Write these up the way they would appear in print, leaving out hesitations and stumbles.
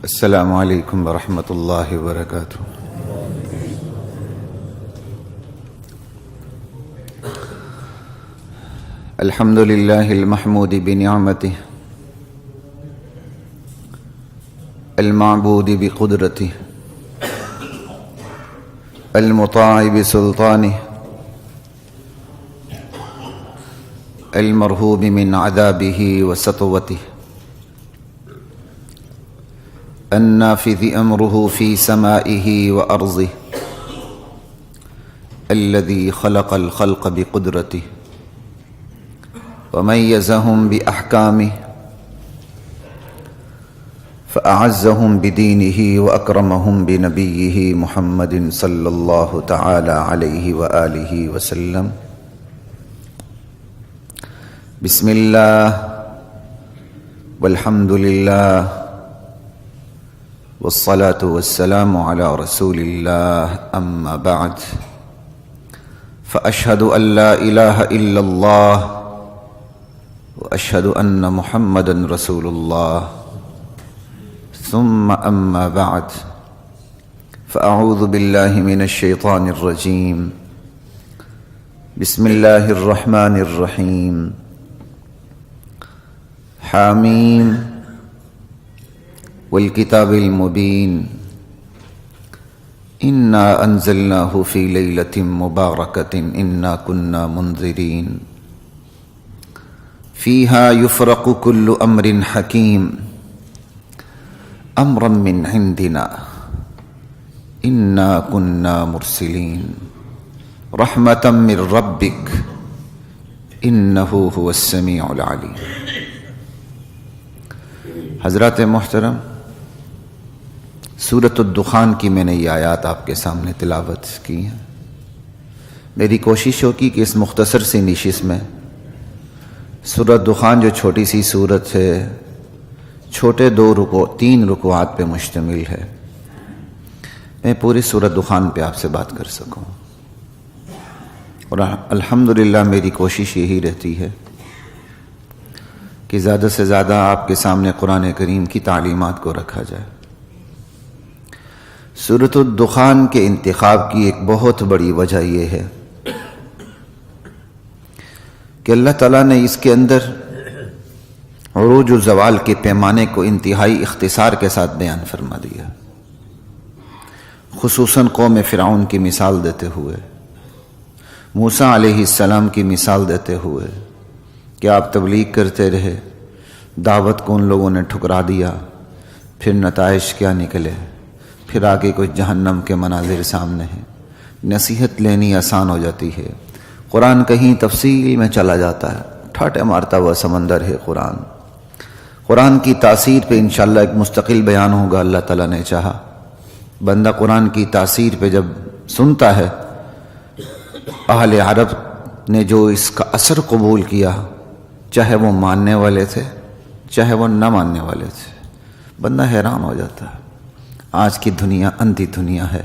السلام علیکم ورحمۃ اللہ وبرکاتہ۔ الحمد للہ المحمود بنعمتہ المعبود بقدرتہ المطاع بسلطانہ المرہوب من عذابہ وسطوتہ النافذ أمره في سمائه وأرضه الذي خلق الخلق بقدرته وميزهم بأحكامه فأعزهم بدينه وأكرمهم بنبيه محمد صلى الله تعالى عليه وآله وسلم. بسم الله والحمد لله والصلاة والسلام على رسول الله أما بعد فأشهد أن لا إله إلا الله وأشهد أن محمدا رسول الله ثم أما بعد فأعوذ بالله من الشيطان الرجيم. بسم الله الرحمن الرحيم. حاميم والکتاب المبین انا انزلناه فی لیلۃ مبارکۃ انا کنا منذرین فیہا یفرق کل امر حکیم امرا من عندنا انا کنا مرسلین رحمۃ من ربک انہ هو السمیع العلیم. حضرات محترم، سورۃ الدخان کی میں نے یہ آیات آپ کے سامنے تلاوت کی ہیں. میری کوشش ہوگی کہ اس مختصر سی نشست میں سورۃ دخان جو چھوٹی سی سورت ہے، چھوٹے تین رکوعات پہ مشتمل ہے، میں پوری سورۃ دخان پہ آپ سے بات کر سکوں. اور الحمدللہ میری کوشش یہی رہتی ہے کہ زیادہ سے زیادہ آپ کے سامنے قرآن کریم کی تعلیمات کو رکھا جائے. سورۃ الدخان کے انتخاب کی ایک بہت بڑی وجہ یہ ہے کہ اللہ تعالیٰ نے اس کے اندر عروج و زوال کے پیمانے کو انتہائی اختصار کے ساتھ بیان فرما دیا، خصوصاً قوم فرعون کی مثال دیتے ہوئے، موسیٰ علیہ السلام کی مثال دیتے ہوئے کہ آپ تبلیغ کرتے رہے، دعوت کو ان لوگوں نے ٹھکرا دیا، پھر نتائج کیا نکلے، پھر آگے کچھ جہنم کے مناظر سامنے ہیں. نصیحت لینی آسان ہو جاتی ہے، قرآن کہیں تفصیل میں چلا جاتا ہے، ٹھاٹے مارتا ہوا سمندر ہے قرآن. قرآن کی تاثیر پہ انشاءاللہ ایک مستقل بیان ہوگا، اللہ تعالیٰ نے چاہا. بندہ قرآن کی تاثیر پہ جب سنتا ہے، اہل عرب نے جو اس کا اثر قبول کیا، چاہے وہ ماننے والے تھے چاہے وہ نہ ماننے والے تھے، بندہ حیران ہو جاتا ہے. آج کی دنیا اندھی دنیا ہے،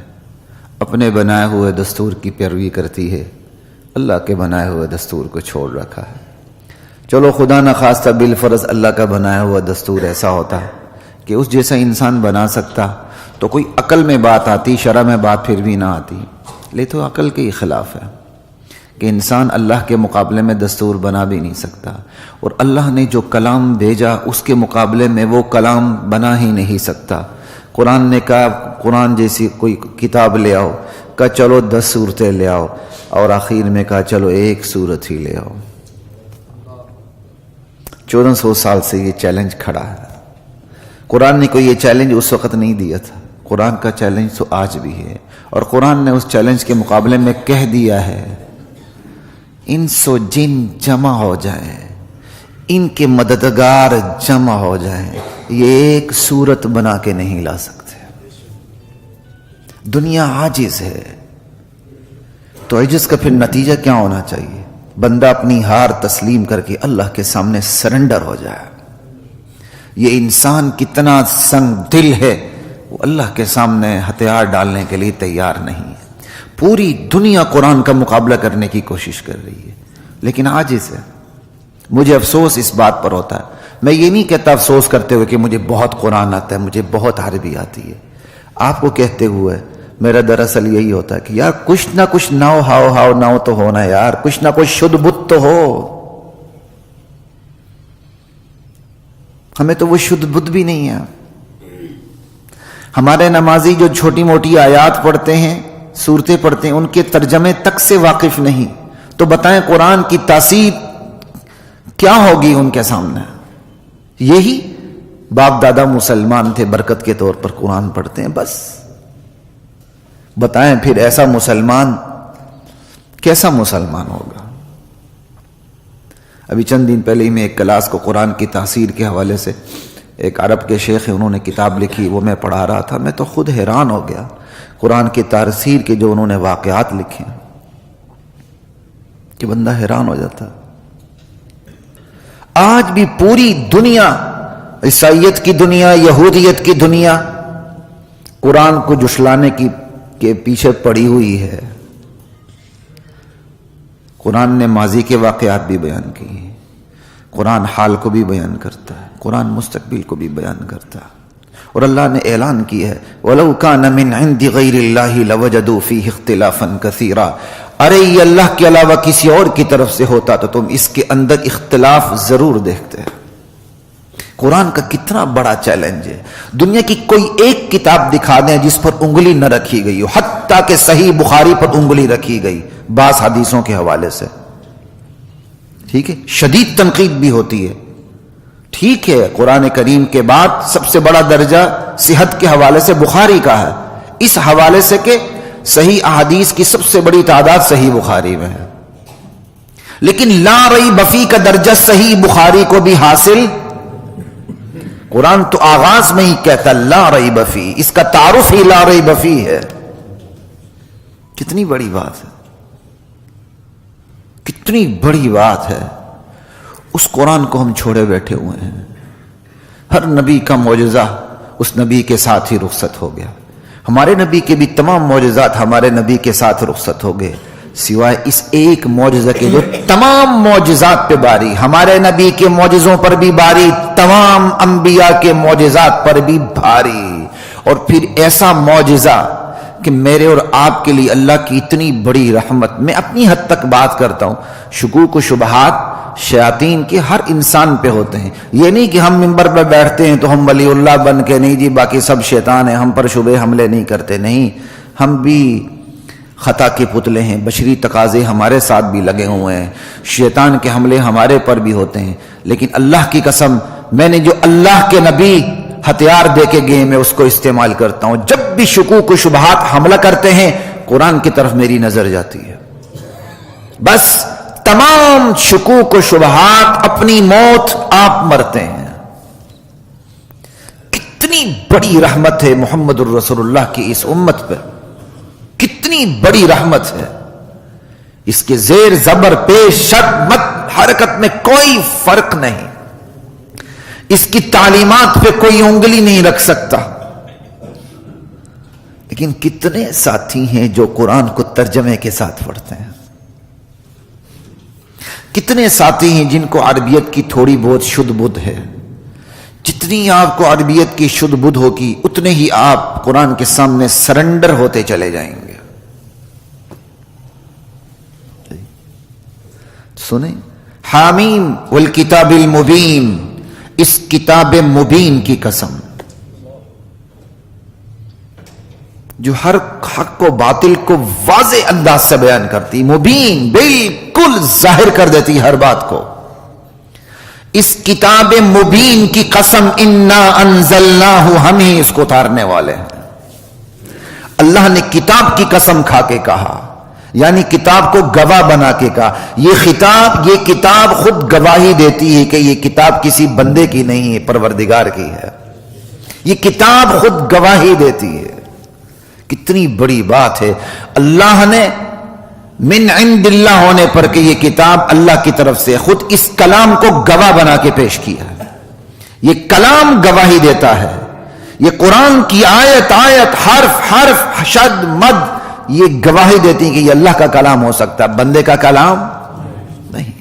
اپنے بنائے ہوئے دستور کی پیروی کرتی ہے، اللہ کے بنائے ہوئے دستور کو چھوڑ رکھا ہے. چلو خدا نہ خواستہ بالفرض اللہ کا بنایا ہوا دستور ایسا ہوتا کہ اس جیسا انسان بنا سکتا تو کوئی عقل میں بات آتی، شرع میں بات پھر بھی نہ آتی. لے تو عقل کے ہی خلاف ہے کہ انسان اللہ کے مقابلے میں دستور بنا بھی نہیں سکتا، اور اللہ نے جو کلام بھیجا اس کے مقابلے میں وہ کلام بنا ہی نہیں سکتا. قرآن نے کہا قرآن جیسی کوئی کتاب لے آؤ، کہا چلو 10 سورتیں لے آؤ، اور آخر میں کہا چلو 1 سورت ہی لے آؤ. 1400 سال سے یہ چیلنج کھڑا ہے. قرآن نے کوئی یہ چیلنج اس وقت نہیں دیا تھا، قرآن کا چیلنج تو آج بھی ہے، اور قرآن نے اس چیلنج کے مقابلے میں کہہ دیا ہے انس و جن جمع ہو جائیں، ان کے مددگار جمع ہو جائیں، یہ ایک صورت بنا کے نہیں لا سکتے. دنیا عاجز ہے، تو عجز کا پھر نتیجہ کیا ہونا چاہیے؟ بندہ اپنی ہار تسلیم کر کے اللہ کے سامنے سرنڈر ہو جائے. یہ انسان کتنا سنگ دل ہے، وہ اللہ کے سامنے ہتھیار ڈالنے کے لیے تیار نہیں ہے. پوری دنیا قرآن کا مقابلہ کرنے کی کوشش کر رہی ہے، لیکن عاجز ہے. مجھے افسوس اس بات پر ہوتا ہے میں یہ نہیں کہتا افسوس کرتے ہوئے کہ مجھے بہت قرآن آتا ہے، مجھے بہت عربی آتی ہے، آپ کو کہتے ہوئے میرا دراصل یہی ہوتا ہے کہ یار کچھ نہ کچھ ناؤ ہاؤ ناؤ تو ہونا یار، کچھ نہ کچھ شدھ بت تو ہو. ہمیں تو وہ شدھ بت بھی نہیں ہے. ہمارے نمازی جو چھوٹی موٹی آیات پڑھتے ہیں، سورتیں پڑھتے ہیں، ان کے ترجمے تک سے واقف نہیں، تو بتائیں قرآن کی تاثیر کیا ہوگی ان کے سامنے. یہی باپ دادا مسلمان تھے، برکت کے طور پر قرآن پڑھتے ہیں، بس بتائیں پھر ایسا مسلمان کیسا مسلمان ہوگا. ابھی چند دن پہلے ہی میں ایک کلاس کو قرآن کی تاثیر کے حوالے سے، ایک عرب کے شیخ ہیں، انہوں نے کتاب لکھی، وہ میں پڑھا رہا تھا، میں تو خود حیران ہو گیا قرآن کی تاثیر کے جو انہوں نے واقعات لکھے کہ بندہ حیران ہو جاتا. آج بھی پوری دنیا، عیسائیت کی دنیا، یہودیت کی دنیا قرآن کو جھٹلانے کے پیچھے پڑی ہوئی ہے. قرآن نے ماضی کے واقعات بھی بیان کیے، قرآن حال کو بھی بیان کرتا ہے، قرآن مستقبل کو بھی بیان کرتا ہے. اور اللہ نے اعلان کی ہے وَلَوْ كَانَ مِنْ عِنْدِ غَيْرِ اللَّهِ لَوَجَدُوا فِيهِ اخْتِلَافًا كَثِيرًا. ارے یہ اللہ کے علاوہ کسی اور کی طرف سے ہوتا تو تم اس کے اندر اختلاف ضرور دیکھتے. قرآن کا کتنا بڑا چیلنج ہے. دنیا کی کوئی ایک کتاب دکھا دیں جس پر انگلی نہ رکھی گئی ہو، حتیٰ کہ صحیح بخاری پر انگلی رکھی گئی بعض حدیثوں کے حوالے سے. ٹھیک ہے، شدید تنقید بھی ہوتی ہے. ٹھیک ہے، قرآن کریم کے بعد سب سے بڑا درجہ صحت کے حوالے سے بخاری کا ہے، اس حوالے سے کہ صحیح احادیث کی سب سے بڑی تعداد صحیح بخاری میں ہے. لیکن لا ریب فیہ کا درجہ صحیح بخاری کو بھی حاصل. قرآن تو آغاز میں ہی کہتا لا ریب فیہ، اس کا تعارف ہی لا ریب فیہ ہے. کتنی بڑی بات ہے، کتنی بڑی بات ہے. اس قرآن کو ہم چھوڑے بیٹھے ہوئے ہیں. ہر نبی کا معجزہ اس نبی کے ساتھ ہی رخصت ہو گیا. ہمارے نبی کے بھی تمام معجزات ہمارے نبی کے ساتھ رخصت ہو گئے، سوائے اس ایک معجزہ کے جو تمام معجزات پہ باری. ہمارے نبی کے معجزوں پر بھی باری، تمام انبیاء کے معجزات پر بھی بھاری. اور پھر ایسا معجزہ کہ میرے اور آپ کے لیے اللہ کی اتنی بڑی رحمت. میں اپنی حد تک بات کرتا ہوں، شکوک و شبہات شیاطین کے ہر انسان پہ ہوتے ہیں. یہ نہیں کہ ہم منبر پہ بیٹھتے ہیں تو ہم ولی اللہ بن کے نہیں جی باقی سب شیطان ہیں، ہم پر شبہ حملے نہیں کرتے. نہیں، ہم بھی خطا کے پتلے ہیں، بشری تقاضے ہمارے ساتھ بھی لگے ہوئے ہیں، شیطان کے حملے ہمارے پر بھی ہوتے ہیں. لیکن اللہ کی قسم، میں نے جو اللہ کے نبی ہتھیار دے کے گئے میں اس کو استعمال کرتا ہوں. جب بھی شکوک و شبہات حملہ کرتے ہیں قرآن کی طرف میری نظر جاتی ہے. بس تمام شکوک و شبہات اپنی موت آپ مرتے ہیں. کتنی بڑی رحمت ہے محمد الرسول اللہ کی اس امت پر، کتنی بڑی رحمت ہے. اس کے زیر زبر پیش شد مت حرکت میں کوئی فرق نہیں، اس کی تعلیمات پہ کوئی انگلی نہیں رکھ سکتا. لیکن کتنے ساتھی ہیں جو قرآن کو ترجمے کے ساتھ پڑھتے ہیں، کتنے ساتھی ہیں جن کو عربیت کی تھوڑی بہت شدھ بدھ ہے. جتنی آپ کو عربیت کی شدھ بدھ ہوگی اتنے ہی آپ قرآن کے سامنے سرنڈر ہوتے چلے جائیں گے. سنیں، حامیم والکتاب المبین، اس کتاب مبین کی قسم جو ہر حق و باطل کو واضح انداز سے بیان کرتی، مبین بالکل ظاہر کر دیتی ہر بات کو. اس کتاب مبین کی قسم، انا انزلناہ، ہم ہی اس کو اتارنے والے ہیں. اللہ نے کتاب کی قسم کھا کے کہا، یعنی کتاب کو گواہ بنا کے کہا. یہ کتاب خود گواہی دیتی ہے کہ یہ کتاب کسی بندے کی نہیں ہے، پروردگار کی ہے. یہ کتاب خود گواہی دیتی ہے. کتنی بڑی بات ہے. اللہ نے من عند اللہ ہونے پر کہ یہ کتاب اللہ کی طرف سے، خود اس کلام کو گواہ بنا کے پیش کیا ہے. یہ کلام گواہی دیتا ہے. یہ قرآن کی آیت حرف شد مد یہ گواہی دیتی کہ یہ اللہ کا کلام ہو سکتا ہے، بندے کا کلام نہیں.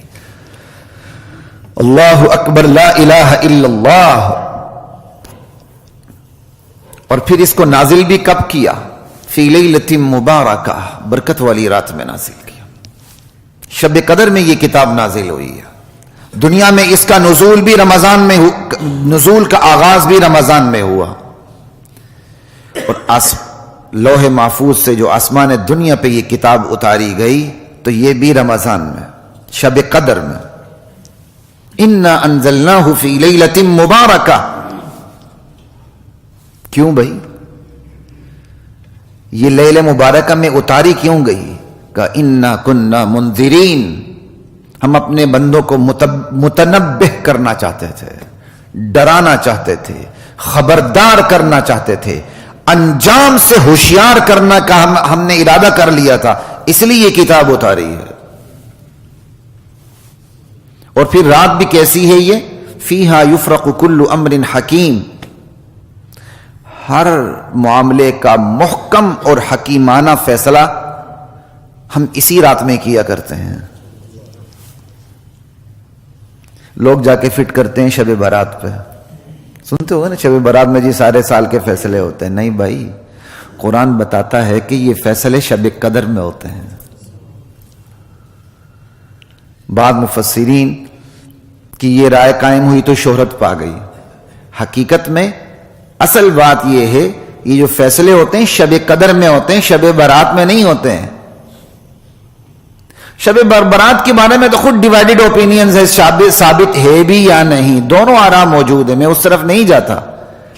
اللہ اکبر، لا الہ الا اللہ۔ اور پھر اس کو نازل بھی کب کیا؟ فی لیلۃ مبارکہ، برکت والی رات میں نازل کیا۔ شب قدر میں یہ کتاب نازل ہوئی ہے۔ دنیا میں اس کا نزول بھی رمضان میں، نزول کا آغاز بھی رمضان میں ہوا، اور لوح محفوظ سے جو آسمان دنیا پہ یہ کتاب اتاری گئی تو یہ بھی رمضان میں، شب قدر میں۔ انا انزلناہ فی لیلۃ مبارکہ۔ کیوں بھائی یہ لیلہ مبارکہ میں اتاری کیوں گئی؟ کہ انا کننا منذرین، ہم اپنے بندوں کو متنبہ کرنا چاہتے تھے، ڈرانا چاہتے تھے، خبردار کرنا چاہتے تھے، انجام سے ہوشیار کرنا کا ہم نے ارادہ کر لیا تھا، اس لیے یہ کتاب اتاری ہے۔ اور پھر رات بھی کیسی ہے یہ؟ فیہا یفرق کل امر حکیم، ہر معاملے کا محکم اور حکیمانہ فیصلہ ہم اسی رات میں کیا کرتے ہیں۔ لوگ جا کے فٹ کرتے ہیں شب برات پہ، سنتے ہو نا شب برات میں جی سارے سال کے فیصلے ہوتے ہیں۔ نہیں بھائی، قرآن بتاتا ہے کہ یہ فیصلے شب قدر میں ہوتے ہیں۔ بعض مفسرین کی یہ رائے قائم ہوئی تو شہرت پا گئی۔ حقیقت میں اصل بات یہ ہے، یہ جو فیصلے ہوتے ہیں شب قدر میں ہوتے ہیں، شب برات میں نہیں ہوتے ہیں۔ شب برات کے بارے میں تو خود ڈیوائیڈڈ اوپینینز ہے، ثابت ہے بھی یا نہیں، دونوں آراء موجود ہیں، میں اس طرف نہیں جاتا۔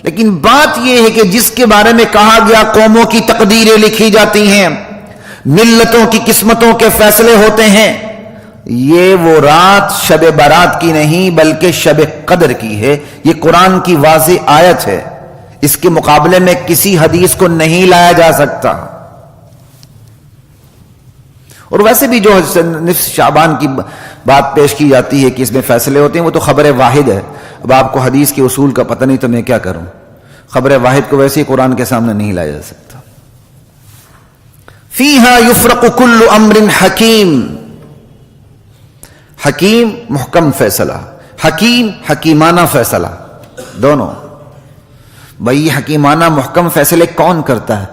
لیکن بات یہ ہے کہ جس کے بارے میں کہا گیا قوموں کی تقدیریں لکھی جاتی ہیں، ملتوں کی قسمتوں کے فیصلے ہوتے ہیں، یہ وہ رات شب برات کی نہیں بلکہ شب قدر کی ہے۔ یہ قرآن کی واضح آیت ہے، اس کے مقابلے میں کسی حدیث کو نہیں لایا جا سکتا۔ اور ویسے بھی جو نصف شعبان کی بات پیش کی جاتی ہے کہ اس میں فیصلے ہوتے ہیں، وہ تو خبر واحد ہے۔ اب آپ کو حدیث کے اصول کا پتہ نہیں تو میں کیا کروں؟ خبر واحد کو ویسے ہی قرآن کے سامنے نہیں لایا جا سکتا۔ فیہا یفرق کل امر حکیم، حکیم محکم فیصلہ، حکیم حکیمانہ فیصلہ، دونوں۔ بھئی حکیمانہ محکم فیصلے کون کرتا ہے؟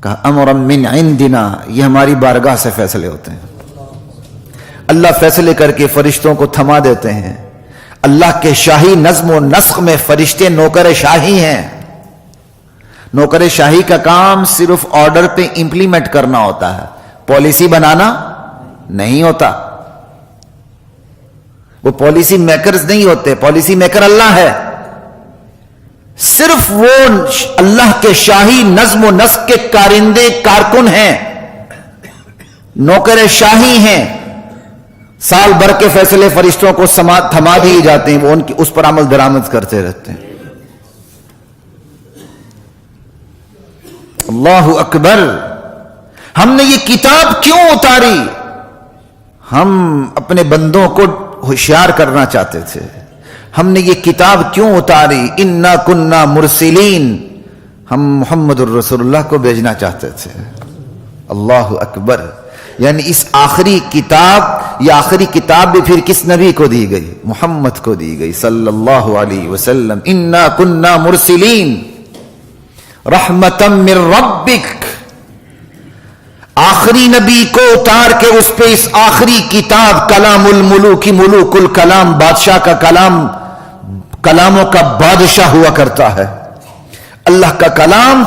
کہا امرا من عندنا، یہ ہماری بارگاہ سے فیصلے ہوتے ہیں۔ اللہ فیصلے کر کے فرشتوں کو تھما دیتے ہیں۔ اللہ کے شاہی نظم و نسق میں فرشتے نوکر شاہی ہیں۔ نوکر شاہی کا کام صرف آرڈر پہ امپلیمنٹ کرنا ہوتا ہے، پالیسی بنانا نہیں ہوتا۔ وہ پالیسی میکرز نہیں ہوتے، پالیسی میکر اللہ ہے۔ صرف وہ اللہ کے شاہی نظم و نسق کے کارندے کارکن ہیں، نوکر شاہی ہیں۔ سال بھر کے فیصلے فرشتوں کو تھما دیے جاتے ہیں، وہ ان کی اس پر عمل درآمد کرتے رہتے ہیں۔ اللہ اکبر۔ ہم نے یہ کتاب کیوں اتاری؟ ہم اپنے بندوں کو ہوشیار کرنا چاہتے تھے۔ ہم نے یہ کتاب کیوں اتاری؟ انا کننا مرسلین، ہم محمد الرسول اللہ کو بھیجنا چاہتے تھے۔ اللہ اکبر۔ یعنی اس آخری کتاب، یہ آخری کتاب بھی پھر کس نبی کو دی گئی؟ محمد کو دی گئی صلی اللہ علیہ وسلم۔ انا کننا مرسلین رحمتا من ربک، آخری نبی کو اتار کے اس پہ اس آخری کتاب کلام الملوک، ملوک الکلام، بادشاہ کا کلام، کلاموں کا بادشاہ ہوا کرتا ہے۔ اللہ کا کلام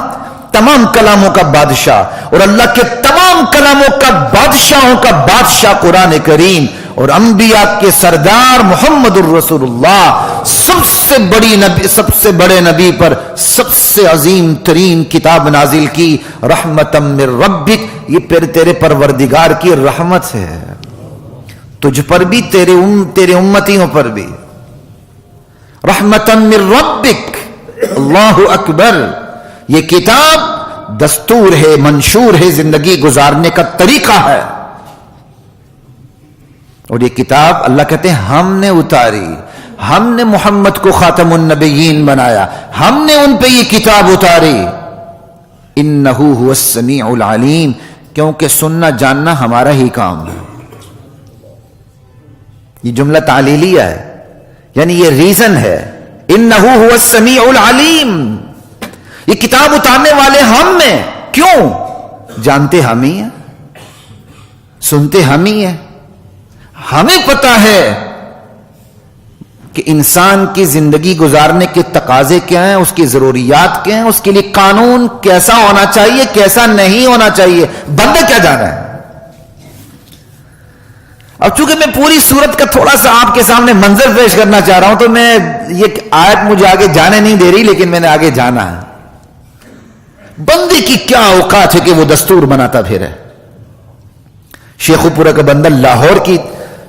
تمام کلاموں کا بادشاہ، اور اللہ کے تمام کلاموں کا بادشاہوں کا بادشاہ قرآن کریم، اور انبیاء کے سردار محمد الرسول اللہ، سب سے بڑی نبی، سب سے بڑے نبی پر سب سے عظیم ترین کتاب نازل کی، رحمتا من ربک، یہ پھر تیرے پروردگار کی رحمت ہے، تجھ پر بھی، تیرے امتیوں پر بھی، رحمتا من ربک۔ اللہ اکبر۔ یہ کتاب دستور ہے، منشور ہے، زندگی گزارنے کا طریقہ ہے۔ اور یہ کتاب اللہ کہتے ہیں ہم نے اتاری، ہم نے محمد کو خاتم النبیین بنایا، ہم نے ان پہ یہ کتاب اتاری۔ انہ هو السمیع العلیم، کیونکہ سننا جاننا ہمارا ہی کام ہے۔ یہ جملہ تعلیلیہ ہے، یعنی یہ ریزن ہے. انہ هو السمیع العلیم. یہ کتاب اتارنے والے ہم ہیں. کیوں؟ جانتے ہم ہی ہیں, سنتے ہم ہی ہیں. ہمیں پتا ہے کہ انسان کی زندگی گزارنے کے تقاضے کیا ہیں, اس کی ضروریات کیا ہیں, اس کے لیے قانون کیسا ہونا چاہیے, کیسا نہیں ہونا چاہیے. بندہ کیا جانا ہے؟ اب چونکہ میں پوری صورت کا تھوڑا سا آپ کے سامنے منظر پیش کرنا چاہ رہا ہوں تو میں یہ آیت مجھے آگے جانے نہیں دے رہی, لیکن میں نے آگے جانا ہے. بندے کی کیا اوقات ہے کہ وہ دستور بناتا پھرے. شیخو پورہ کا بندہ لاہور کی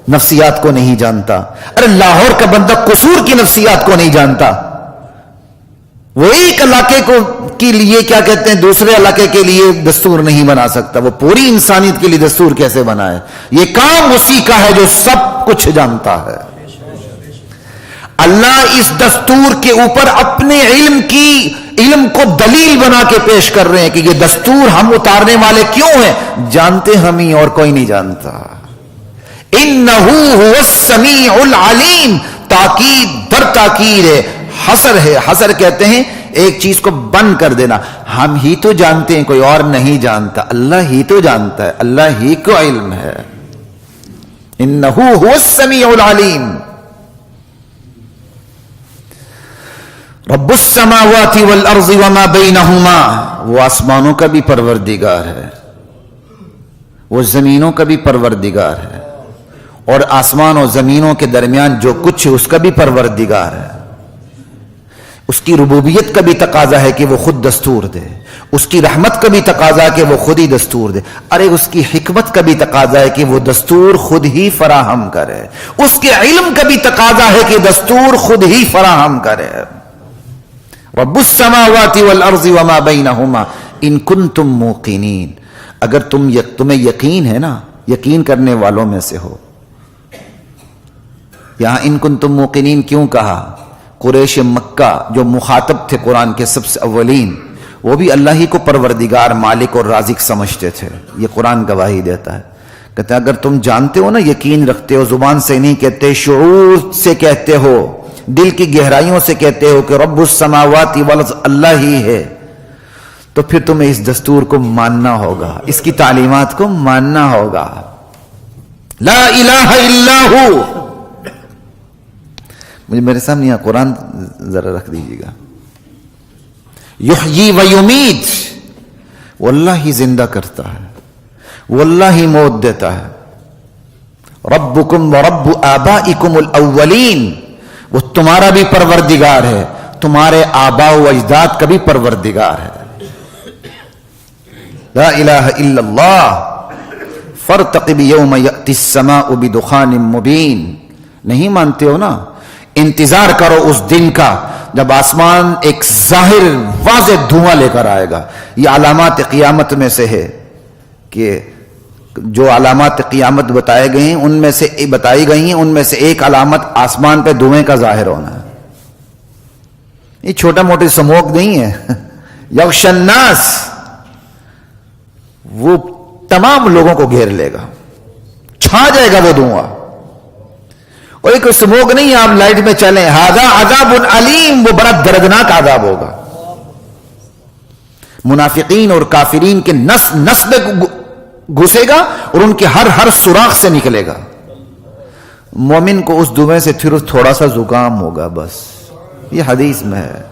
نفسیات کو نہیں جانتا. ارے لاہور کا بندہ قصور کی نفسیات کو نہیں جانتا. وہ ایک علاقے کو کے لیے کیا کہتے ہیں دوسرے علاقے کے لیے دستور نہیں بنا سکتا. وہ پوری انسانیت کے لیے دستور کیسے بنائے؟ یہ کام اسی کا ہے جو سب کچھ جانتا ہے. اللہ اس دستور کے اوپر اپنے علم کو دلیل بنا کے پیش کر رہے ہیں کہ یہ دستور ہم اتارنے والے کیوں ہیں. جانتے ہم ہی, اور کوئی نہیں جانتا. انہو هو السمیع العلیم. تاکید در تاکید ہے, حصر ہے. حصر کہتے ہیں ایک چیز کو بند کر دینا. ہم ہی تو جانتے ہیں, کوئی اور نہیں جانتا. اللہ ہی تو جانتا ہے, اللہ ہی کو علم ہے. انہو هو السمیع العلیم. رب السماوات والارض وما بینہما. وہ آسمانوں کا بھی پروردگار ہے, وہ زمینوں کا بھی پروردگار ہے, اور آسمان اور زمینوں کے درمیان جو کچھ ہے اس کا بھی پروردگار ہے. اس کی ربوبیت کا بھی تقاضا ہے کہ وہ خود دستور دے. اس کی رحمت کا بھی تقاضا ہے کہ وہ خود ہی دستور دے. ارے اس کی حکمت کا بھی تقاضا ہے کہ وہ دستور خود ہی فراہم کرے. اس کے علم کا بھی تقاضا ہے کہ دستور خود ہی فراہم کرے. رب السماوات والارض وما بینہما ان کنتم موقنین. اگر تمہیں یقین ہے نا, یقین کرنے والوں میں سے ہو. یہاں ان کنتم موقنین کیوں کہا؟ قریش مکہ جو مخاطب تھے قرآن کے سب سے اولین, وہ بھی اللہ ہی کو پروردگار, مالک اور رازق سمجھتے تھے. یہ قرآن گواہی دیتا ہے. کہتے ہیں اگر تم جانتے ہو نا, یقین رکھتے ہو, زبان سے نہیں کہتے, شعور سے کہتے ہو, دل کی گہرائیوں سے کہتے ہو کہ رب السماوات والارض اللہ ہی ہے, تو پھر تمہیں اس دستور کو ماننا ہوگا, اس کی تعلیمات کو ماننا ہوگا. لا الہ الا ہو. مجھے میرے سامنے یہاں قرآن ذرا رکھ دیجیے گا. یحیی و یمیت. وہ اللہ ہی زندہ کرتا ہے, وہ اللہ ہی موت دیتا ہے. ربکم و رب آبائکم الاولین. وہ تمہارا بھی پروردگار ہے, تمہارے آباء و اجداد کا بھی پروردگار ہے. لا الہ الا اللہ. فارتقب یوم یأتی السماء بدخان مبین. نہیں مانتے ہو نا, انتظار کرو اس دن کا جب آسمان ایک ظاہر واضح دھواں لے کر آئے گا. یہ علامات قیامت میں سے ہے کہ جو علامات قیامت بتائی گئی ہیں ان میں سے ایک علامت آسمان پہ دھوئیں کا ظاہر ہونا ہے. یہ چھوٹا موٹی سموک نہیں ہے. یغش الناس, وہ تمام لوگوں کو گھیر لے گا, چھا جائے گا وہ دھواں. اور ایک سموک نہیں, آپ لائٹ میں چلیں, ھذا عذاب علیم. وہ بڑا دردناک عذاب ہوگا. منافقین اور کافرین کے نس میں گھسے گا اور ان کے ہر سوراخ سے نکلے گا. مومن کو اس دھویں سے پھر تھوڑا سا زکام ہوگا بس. یہ حدیث میں ہے,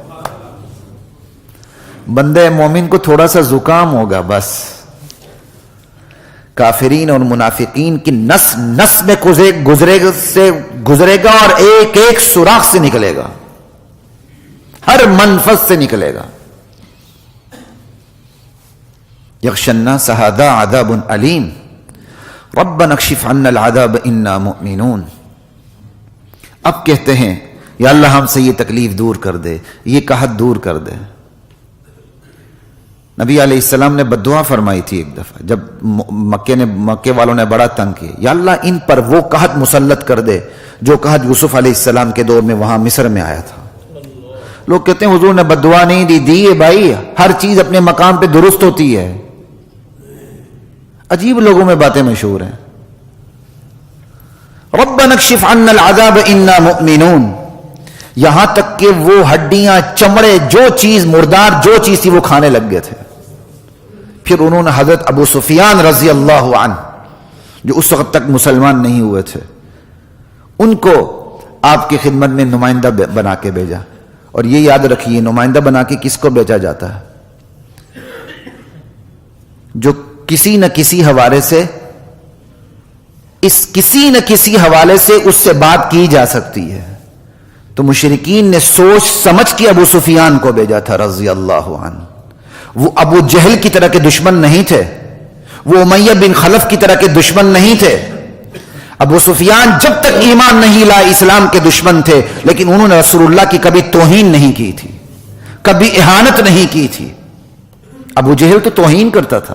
بندے مومن کو تھوڑا سا زکام ہوگا بس. کافرین اور منافقین کی نس میں گزرے گا اور ایک ایک سوراخ سے نکلے گا, ہر منفذ سے نکلے گا. یغشی الناس ھذا عذاب علیم. ربنا اکشف عنا العذاب انا مؤمنون. اب کہتے ہیں یا اللہ ہم سے یہ تکلیف دور کر دے, یہ قحط دور کر دے. نبی علیہ السلام نے بددعا فرمائی تھی ایک دفعہ جب مکے والوں نے بڑا تنگ کیا, یا اللہ ان پر وہ قحط مسلط کر دے جو قحط یوسف علیہ السلام کے دور میں وہاں مصر میں آیا تھا. لوگ کہتے ہیں حضور نے بددعا نہیں دی ہے بھائی, ہر چیز اپنے مقام پہ درست ہوتی ہے. عجیب لوگوں میں باتیں مشہور ہیں. ربنا اکشف عنا العذاب انا مؤمنون. یہاں تک کہ وہ ہڈیاں، چمڑے، جو چیز مردار جو چیز تھی وہ کھانے لگ گئے تھے۔ پھر انہوں نے حضرت ابو سفیان رضی اللہ عنہ جو اس وقت تک مسلمان نہیں ہوئے تھے، ان کو آپ کی خدمت میں نمائندہ بنا کے بھیجا۔ اور یہ یاد رکھیے، نمائندہ بنا کے کس کو بھیجا جاتا ہے؟ جو کسی نہ کسی حوالے سے اس سے بات کی جا سکتی ہے۔ تو مشرکین نے سوچ سمجھ کے ابو سفیان کو بھیجا تھا رضی اللہ عنہ۔ وہ ابو جہل کی طرح کے دشمن نہیں تھے، وہ امیہ بن خلف کی طرح کے دشمن نہیں تھے۔ ابو سفیان جب تک ایمان نہیں لائے اسلام کے دشمن تھے، لیکن انہوں نے رسول اللہ کی کبھی توہین نہیں کی تھی، کبھی اہانت نہیں کی تھی۔ ابو جہل تو توہین کرتا تھا۔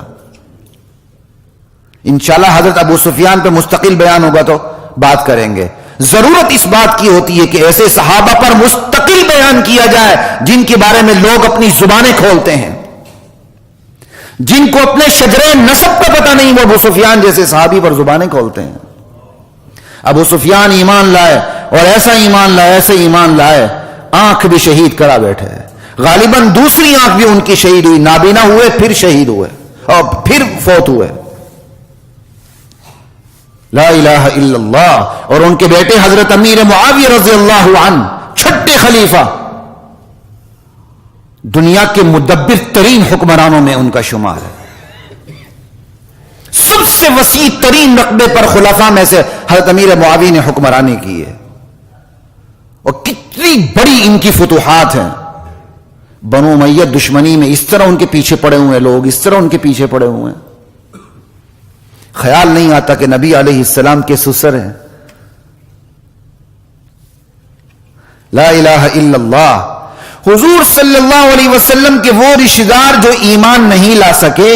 انشاءاللہ حضرت ابو سفیان پہ مستقل بیان ہوگا تو بات کریں گے۔ ضرورت اس بات کی ہوتی ہے کہ ایسے صحابہ پر مستقل بیان کیا جائے جن کے بارے میں لوگ اپنی زبانیں کھولتے ہیں، جن کو اپنے شجرے نسب کا پتہ نہیں، وہ ابو سفیان جیسے صحابی پر زبانیں کھولتے ہیں۔ ابو سفیان ایمان لائے اور ایسا ایمان لائے، آنکھ بھی شہید کرا بیٹھے، غالباً دوسری آنکھ بھی ان کی شہید ہوئی، نابینا ہوئے پھر شہید ہوئے اور پھر فوت ہوئے۔ لا الہ الا اللہ۔ اور ان کے بیٹے حضرت امیر معاویہ رضی اللہ عنہ، چھٹے خلیفہ، دنیا کے مدبر ترین حکمرانوں میں ان کا شمار ہے۔ سب سے وسیع ترین رقبے پر خلفاء میں سے حضرت امیر معاویہ نے حکمرانی کی ہے، اور کتنی بڑی ان کی فتوحات ہیں۔ بنو امیہ دشمنی میں اس طرح ان کے پیچھے پڑے ہوئے لوگ، اس طرح ان کے پیچھے پڑے ہوئے ہیں، خیال نہیں آتا کہ نبی علیہ السلام کے سسر ہیں۔ لا الہ الا اللہ۔ حضور صلی اللہ علیہ وسلم کے وہ رشتہ دار جو ایمان نہیں لا سکے،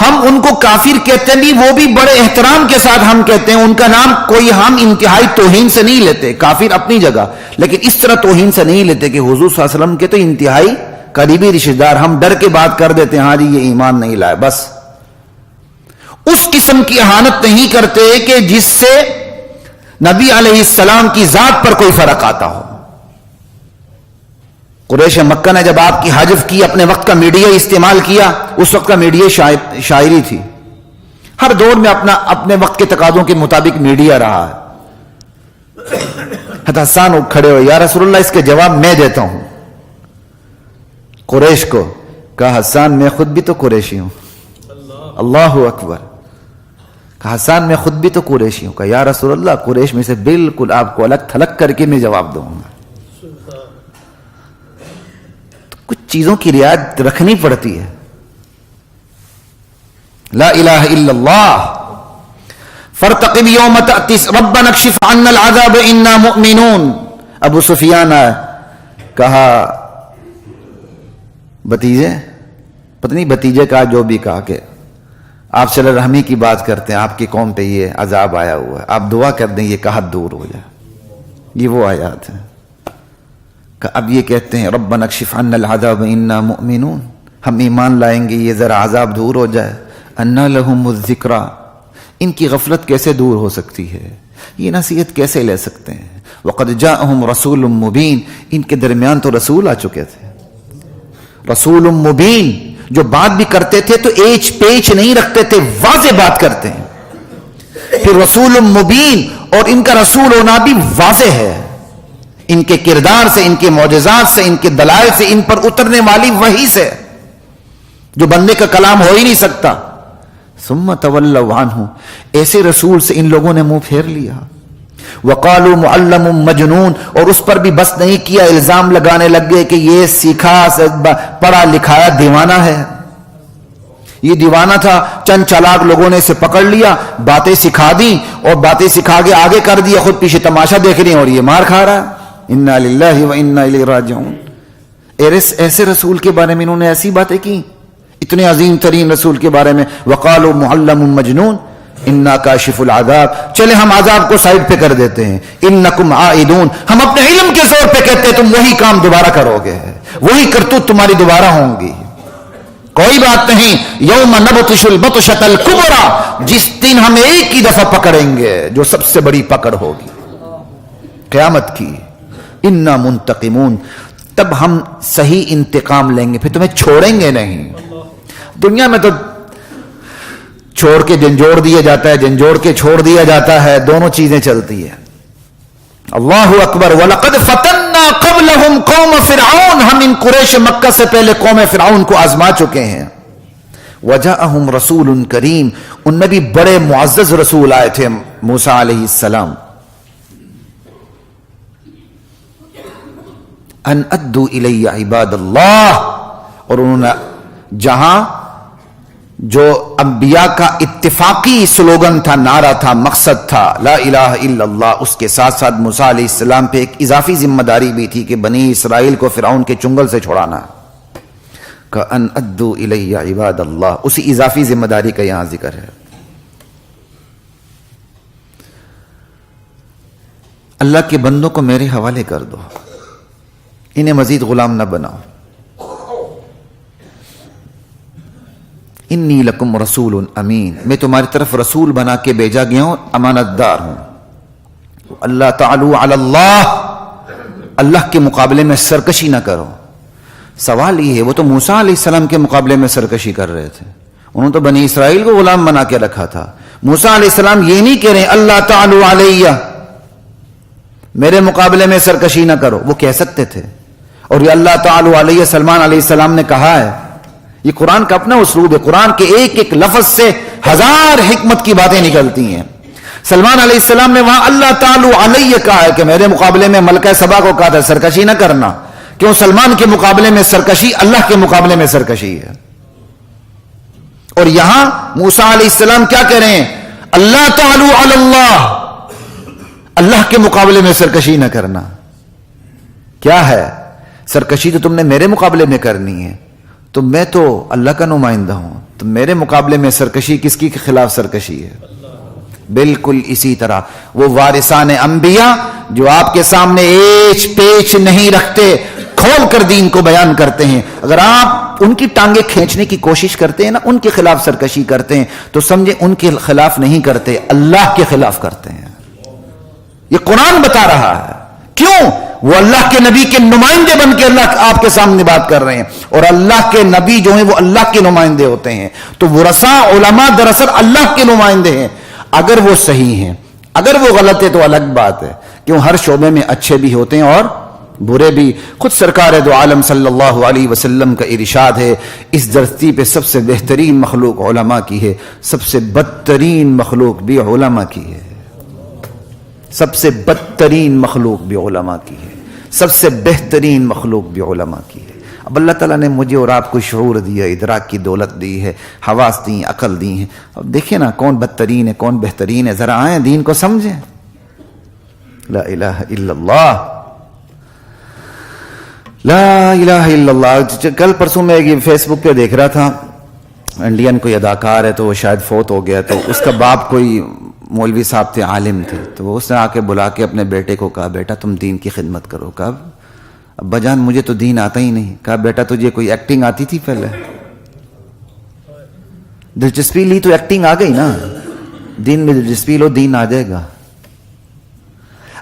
ہم ان کو کافر کہتے ہیں، وہ بھی بڑے احترام کے ساتھ ہم کہتے ہیں، ان کا نام کوئی ہم انتہائی توہین سے نہیں لیتے، کافر اپنی جگہ، لیکن اس طرح توہین سے نہیں لیتے کہ حضور صلی اللہ علیہ وسلم کے تو انتہائی قریبی رشتہ دار، ہم ڈر کے بات کر دیتے ہیں، ہاں جی یہ ایمان نہیں لائے، بس اس قسم کی اہانت نہیں کرتے کہ جس سے نبی علیہ السلام کی ذات پر کوئی فرق آتا ہو۔ قریش مکہ نے جب آپ کی حجف کی، اپنے وقت کا میڈیا استعمال کیا، اس وقت کا میڈیا شاعری تھی، ہر دور میں اپنے وقت کے تقاضوں کے مطابق میڈیا رہا ہے۔ حسان کھڑے ہوئے، یا رسول اللہ اس کے جواب میں دیتا ہوں۔ قریش کو کہا، حسان میں خود بھی تو قریشی ہوں۔ اللہ اکبر۔ کہا، حسان میں خود بھی تو قریشی ہوں۔ کہا، یا رسول اللہ قریش میں سے بالکل آپ کو الگ تھلگ کر کے میں جواب دوں گا۔ کچھ چیزوں کی رعایت رکھنی پڑتی ہے۔ لا الہ الا اللہ۔ فارتقب یوم تأتی ربنا اکشف عنا العذاب انا مؤمنون۔ ابو سفیان آئے، کہا بھتیجے، پتہ نہیں بھتیجے کہا جو بھی کہا، کہ آپ صلی رحمی کی بات کرتے ہیں، آپ کی قوم پہ یہ عذاب آیا ہوا ہے، آپ دعا کر دیں یہ قحط دور ہو جائے۔ یہ وہ آیات ہیں۔ اب یہ کہتے ہیں ربنا اکشف عنا العذاب انا مؤمنون، ہم ایمان لائیں گے یہ ذرا عذاب دور ہو جائے۔ انا لہم الذکریٰ، ان کی غفلت کیسے دور ہو سکتی ہے، یہ نصیحت کیسے لے سکتے ہیں۔ وقد جاءہم رسول مبین، ان کے درمیان تو رسول آ چکے تھے، رسول مبین، جو بات بھی کرتے تھے تو ایچ پیچ نہیں رکھتے تھے، واضح بات کرتے ہیں۔ پھر رسول مبین، اور ان کا رسول ہونا بھی واضح ہے، ان کے کردار سے، ان کے معجزات سے، ان کے دلائل سے، ان پر اترنے والی وحی سے، جو بندے کا کلام ہو ہی نہیں سکتا۔ ثم تولوا عنہ، ایسے رسول سے ان لوگوں نے منہ پھیر لیا۔ وقالوا معلم مجنون، اور اس پر بھی بس نہیں کیا، الزام لگانے لگ گئے کہ یہ سیکھا پڑھا لکھایا دیوانہ ہے، یہ دیوانہ تھا، چند چالاک لوگوں نے اسے پکڑ لیا، باتیں سکھا دی، اور باتیں سکھا کے آگے کر دیا، خود پیچھے تماشا دیکھ رہے ہیں اور یہ مار کھا رہا ہے۔ انا للہ و انا الیہ راجعون۔ ایسے رسول کے بارے میں انہوں نے ایسی باتیں کی، اتنے عظیم ترین رسول کے بارے میں۔ وقالوا معلم مجنون انا کاشف العذاب، چلے ہم عذاب کو سائڈ پہ کر دیتے ہیں، انکم عائدون، ہم اپنے علم کے زور پہ کہتے ہیں تم وہی کام دوبارہ کرو گے، وہی کرتوت تمہاری دوبارہ ہوں گی، کوئی بات نہیں۔ یوم نبطش البطشۃ الکبریٰ، جس دن ہم ایک ہی دفعہ پکڑیں گے جو سب سے بڑی پکڑ ہوگی، قیامت کی۔ انا منتقمون، تب ہم صحیح انتقام لیں گے، پھر تمہیں چھوڑیں گے نہیں۔ دنیا میں تو چھوڑ کے جھنجھوڑ دیا جاتا ہے، جھنجھوڑ کے چھوڑ دیا جاتا ہے، دونوں چیزیں چلتی ہیں۔ اللہ اکبر۔ وَلَقَدْ فَتَنَّا قَبْلَهُمْ قَوْمَ فِرْعَوْنَ، ہم ان قریش مکہ سے پہلے قوم فرعون کو آزما چکے ہیں۔ وَجَاءَهُمْ رَسُولٌ كَرِيمٌ، ان میں بھی بڑے معزز رسول آئے تھے موسیٰ علیہ السلام۔ ان ادوا الی عباد اللہ، اور انہوں نے جہاں جو انبیاء کا اتفاقی سلوگن تھا، نعرہ تھا، مقصد تھا لا الہ الا اللہ، اس کے ساتھ ساتھ موسیٰ علیہ السلام پہ ایک اضافی ذمہ داری بھی تھی کہ بنی اسرائیل کو فرعون کے چنگل سے چھڑانا، کہ ان ادوا الی عباد اللہ، اسی اضافی ذمہ داری کا یہاں ذکر ہے۔ اللہ کے بندوں کو میرے حوالے کر دو، انہیں مزید غلام نہ بناؤ۔ انی لکم رسول امین، میں تمہاری طرف رسول بنا کے بھیجا گیا ہوں، امانت دار ہوں۔ اللہ تعالی علی اللہ، اللہ کے مقابلے میں سرکشی نہ کرو۔ سوال یہ ہے، وہ تو موسیٰ علیہ السلام کے مقابلے میں سرکشی کر رہے تھے، انہوں نے تو بنی اسرائیل کو غلام بنا کے رکھا تھا۔ موسیٰ علیہ السلام یہ نہیں کہہ رہے اللہ تعالی علیہ، میرے مقابلے میں سرکشی نہ کرو، وہ کہہ سکتے تھے۔ اور یہ اللہ تعالی علیہ سلمان علیہ السلام نے کہا ہے، یہ قرآن کا اپنا اسلوب ہے، قرآن کے ایک ایک لفظ سے ہزار حکمت کی باتیں نکلتی ہیں۔ سلمان علیہ السلام نے وہاں اللہ تعالی علیہ کہا ہے کہ میرے مقابلے میں ملکہ سبا کو کہا تھا سرکشی نہ کرنا، کیوں؟ سلمان کے مقابلے میں سرکشی اللہ کے مقابلے میں سرکشی ہے۔ اور یہاں موسیٰ علیہ السلام کیا کہہ رہے ہیں؟ اللہ تعالی علی اللہ، اللہ کے مقابلے میں سرکشی نہ کرنا۔ کیا ہے سرکشی؟ تو تم نے میرے مقابلے میں کرنی ہے، تو میں تو اللہ کا نمائندہ ہوں، تو میرے مقابلے میں سرکشی کس کی خلاف سرکشی ہے؟ بالکل اسی طرح وہ وارثان انبیاء جو آپ کے سامنے ایچ پیچ نہیں رکھتے، کھول کر دین کو بیان کرتے ہیں، اگر آپ ان کی ٹانگیں کھینچنے کی کوشش کرتے ہیں نا، ان کے خلاف سرکشی کرتے ہیں، تو سمجھے ان کے خلاف نہیں کرتے، اللہ کے خلاف کرتے ہیں۔ یہ قرآن بتا رہا ہے۔ کیوں؟ وہ اللہ کے نبی کے نمائندے بن کے اللہ آپ کے سامنے بات کر رہے ہیں، اور اللہ کے نبی جو ہیں وہ اللہ کے نمائندے ہوتے ہیں، تو ورثاء علماء دراصل اللہ کے نمائندے ہیں۔ اگر وہ صحیح ہیں، اگر وہ غلط ہے تو الگ بات ہے، کیوں؟ ہر شعبے میں اچھے بھی ہوتے ہیں اور برے بھی۔ خود سرکار دو عالم صلی اللہ علیہ وسلم کا ارشاد ہے، اس دھرتی پہ سب سے بہترین مخلوق علماء کی ہے، سب سے بدترین مخلوق بھی علماء کی ہے، سب سے بدترین مخلوق بھی علماء کی ہے، سب سے بہترین مخلوق بھی علماء کی ہے۔ اب اللہ تعالیٰ نے مجھے اور آپ کو شعور دیا، ادراک کی دولت دی ہے، حواس دی، عقل دی ہے۔ اب دیکھیں نا کون بدترین ہے کون بہترین ہے، ذرا آئیں دین کو سمجھیں۔ لا الہ الا اللہ، لا الہ الا اللہ۔ کل پرسوں میں فیس بک پہ دیکھ رہا تھا، انڈین کوئی اداکار ہے تو وہ شاید فوت ہو گیا، تو اس کا باپ کوئی مولوی صاحب تھے، عالم تھے، تو وہ اس نے آ کے بلا کے اپنے بیٹے کو کہا بیٹا تم دین کی خدمت کرو۔ کہا ابا جان مجھے تو دین آتا ہی نہیں۔ کہا بیٹا تجھے کوئی ایکٹنگ آتی تھی پہلے؟ دلچسپی لی تو ایکٹنگ آ گئی نا، دین میں دلچسپی لو دین آ جائے گا۔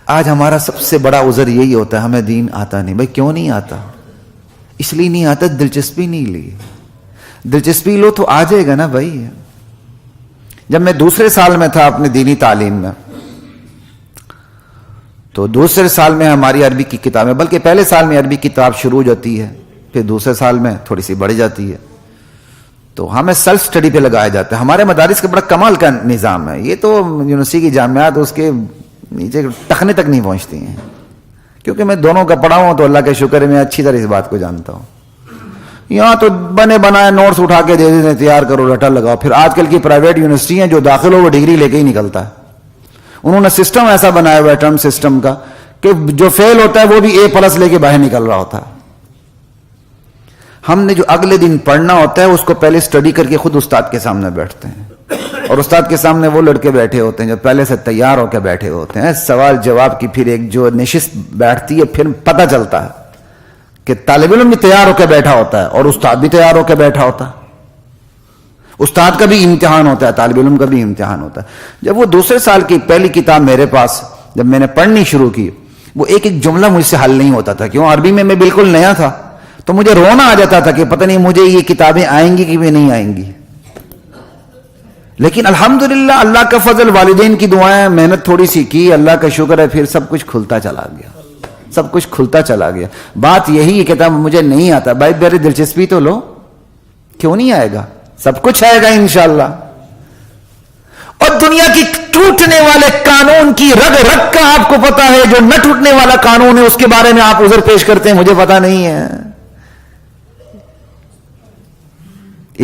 آج ہمارا سب سے بڑا عذر یہی ہوتا ہے ہمیں دین آتا نہیں۔ بھائی کیوں نہیں آتا؟ اس لیے نہیں آتا دلچسپی نہیں لی۔ دلچسپی لو تو آ جائے گا نا بھائی۔ جب میں دوسرے سال میں تھا اپنے دینی تعلیم میں، تو دوسرے سال میں ہماری عربی کی کتابیں، بلکہ پہلے سال میں عربی کتاب شروع ہو جاتی ہے، پھر دوسرے سال میں تھوڑی سی بڑھ جاتی ہے، تو ہمیں سیلف سٹڈی پہ لگایا جاتا ہے۔ ہمارے مدارس کا بڑا کمال کا نظام ہے، یہ تو یونیورسٹی کی جامعات اس کے نیچے ٹخنے تک نہیں پہنچتی ہیں، کیونکہ میں دونوں کا پڑھا ہوں تو اللہ کا شکر ہے میں اچھی طرح اس بات کو جانتا ہوں۔ یہاں تو بنے بنائے نوٹس اٹھا کے دے دیتے، تیار کرو رٹا لگاؤ، پھر آج کل کی پرائیویٹ یونیورسٹی ہیں جو داخل ہو وہ ڈگری لے کے ہی نکلتا ہے۔ انہوں نے سسٹم ایسا بنایا ہوا ہے ٹرم سسٹم کا کہ جو فیل ہوتا ہے وہ بھی A+ لے کے باہر نکل رہا ہوتا ہے۔ ہم نے جو اگلے دن پڑھنا ہوتا ہے اس کو پہلے سٹڈی کر کے خود استاد کے سامنے بیٹھتے ہیں، اور استاد کے سامنے وہ لڑکے بیٹھے ہوتے ہیں جو پہلے سے تیار ہو کے بیٹھے ہوتے ہیں، سوال جواب کی پھر ایک جو نشست بیٹھتی ہے، پھر پتہ چلتا ہے کہ طالب علم بھی تیار ہو کے بیٹھا ہوتا ہے اور استاد بھی تیار ہو کے بیٹھا ہوتا ہے۔ استاد کا بھی امتحان ہوتا ہے، طالب علم کا بھی امتحان ہوتا ہے۔ جب وہ دوسرے سال کی پہلی کتاب میرے پاس جب میں نے پڑھنی شروع کی وہ ایک ایک جملہ مجھ سے حل نہیں ہوتا تھا. کیوں؟ عربی میں بالکل نیا تھا, تو مجھے رونا آ جاتا تھا کہ پتہ نہیں مجھے یہ کتابیں آئیں گی کہ بھی نہیں آئیں گی. لیکن الحمدللہ اللہ کا فضل, والدین کی دعائیں, محنت تھوڑی سی کی, اللہ کا شکر ہے, پھر سب کچھ کھلتا چلا گیا, سب کچھ کھلتا چلا گیا. بات یہی ہے, کتاب مجھے نہیں آتا بھائی, میری دلچسپی تو لو. کیوں نہیں آئے گا؟ سب کچھ آئے گا انشاءاللہ. اور دنیا کی ٹوٹنے والے قانون کی رگ رگ کا آپ کو پتا ہے, جو نہ ٹوٹنے والا قانون ہے اس کے بارے میں آپ عذر پیش کرتے ہیں مجھے پتا نہیں ہے.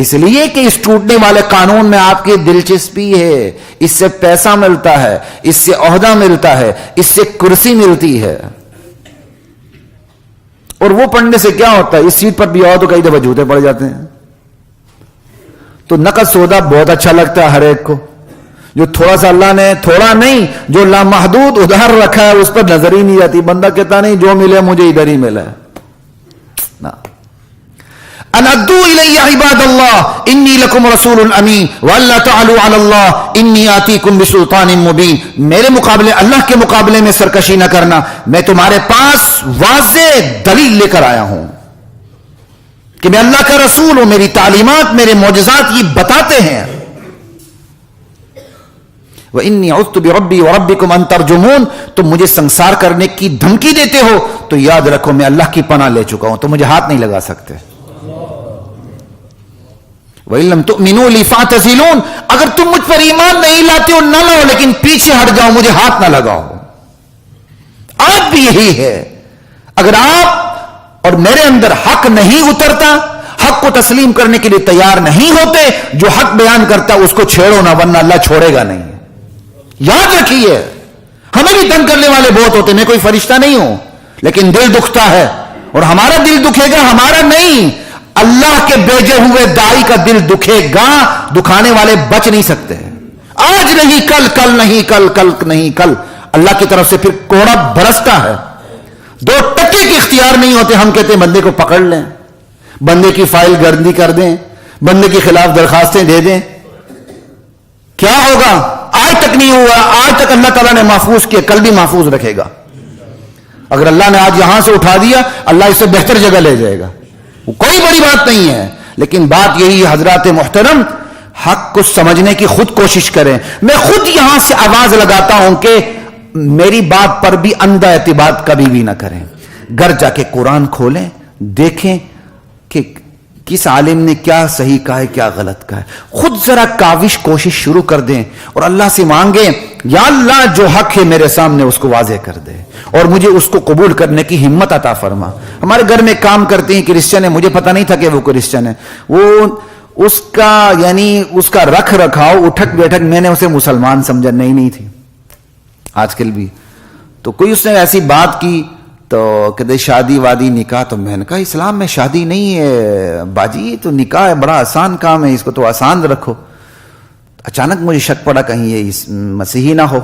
اس لیے کہ اس ٹوٹنے والے قانون میں آپ کی دلچسپی ہے, اس سے پیسہ ملتا ہے, اس سے عہدہ ملتا ہے, اس سے کرسی ملتی ہے. اور وہ پڑھنے سے کیا ہوتا ہے؟ اس سیٹ پر بھی آؤ تو کئی دفعہ جوتے پڑ جاتے ہیں. تو نقد سودا بہت اچھا لگتا ہے ہر ایک کو, جو تھوڑا سا اللہ نے, تھوڑا نہیں, جو لامحدود ادھار رکھا ہے اس پر نظر ہی نہیں جاتی. بندہ کہتا نہیں جو ملے مجھے ادھر ہی ملا ہے. ان ادعوا الی عباد اللہ انی لکم رسول امین والا تعلوا علی اللہ انی آتیکم بسلطان مبین. میرے مقابلے, اللہ کے مقابلے میں سرکشی نہ کرنا, میں تمہارے پاس واضح دلیل لے کر آیا ہوں کہ میں اللہ کا رسول ہوں, میری تعلیمات, میرے معجزات یہ بتاتے ہیں. وَإِنِّي عُذْتُ بِرَبِّي وَرَبِّكُمْ أَن تَرْجُمُونَ. تم مجھے سنسار کرنے کی دھمکی دیتے ہو تو یاد رکھو میں اللہ کی پناہ لے چکا ہوں, تو مجھے ہاتھ نہیں لگا سکتے. وَإِن لَّمْ تُؤْمِنُوا لِي فَاعْتَزِلُونَ. اگر تم مجھ پر ایمان نہیں لاتے ہو نہ لاؤ, لیکن پیچھے ہٹ جاؤ, مجھے ہاتھ نہ لگاؤ. آج بھی یہی ہے, اگر آپ اور میرے اندر حق نہیں اترتا, حق کو تسلیم کرنے کے لیے تیار نہیں ہوتے, جو حق بیان کرتا اس کو چھیڑو نہ, ورنہ اللہ چھوڑے گا نہیں. یاد رکھیے, ہمیں بھی تنگ کرنے والے بہت ہوتے, میں کوئی فرشتہ نہیں ہوں, لیکن دل دکھتا ہے, اور ہمارا دل دکھے گا, ہمارا نہیں, اللہ کے بھیجے ہوئے داعی کا دل دکھے گا. دکھانے والے بچ نہیں سکتے. آج نہیں کل, کل نہیں کل, کل نہیں کل, اللہ کی طرف سے پھر کوڑا برستا ہے. 2 ٹکے کے اختیار نہیں ہوتے. ہم کہتے ہیں بندے کو پکڑ لیں, بندے کی فائل گردی کر دیں, بندے کے خلاف درخواستیں دے دیں. کیا ہوگا؟ آج تک نہیں ہوا, آج تک اللہ تعالیٰ نے محفوظ کیا, کل بھی محفوظ رکھے گا. اگر اللہ نے آج یہاں سے اٹھا دیا, اللہ اس سے بہتر جگہ لے جائے گا. کوئی بڑی بات نہیں ہے, لیکن بات یہی ہے حضرات محترم, حق کو سمجھنے کی خود کوشش کریں. میں خود یہاں سے آواز لگاتا ہوں کہ میری بات پر بھی اندھا اعتماد کبھی بھی نہ کریں. گھر جا کے قرآن کھولیں, دیکھیں کہ کس عالم نے کیا صحیح کہا ہے, کیا غلط کہا ہے. خود ذرا کاوش کوشش شروع کر دیں اور اللہ سے مانگیں, یا اللہ جو حق ہے میرے سامنے اس کو واضح کر دے اور مجھے اس کو قبول کرنے کی ہمت عطا فرما. ہمارے گھر میں کام کرتے ہیں کرسچن ہے, مجھے پتا نہیں تھا کہ وہ کرسچن ہے. وہ اس کا یعنی اس کا رکھ رکھاؤ, اٹھک بیٹھک, میں نے اسے مسلمان سمجھا, نہیں تھی. آج کل بھی تو کوئی اس نے ایسی بات کی تو کہتے شادی وادی نکاح, تو میں نے کہا اسلام میں شادی نہیں ہے باجی, تو نکاح ہے, بڑا آسان کام ہے, اس کو تو آسان رکھو. اچانک مجھے شک پڑا کہیں یہ مسیحی نہ ہو.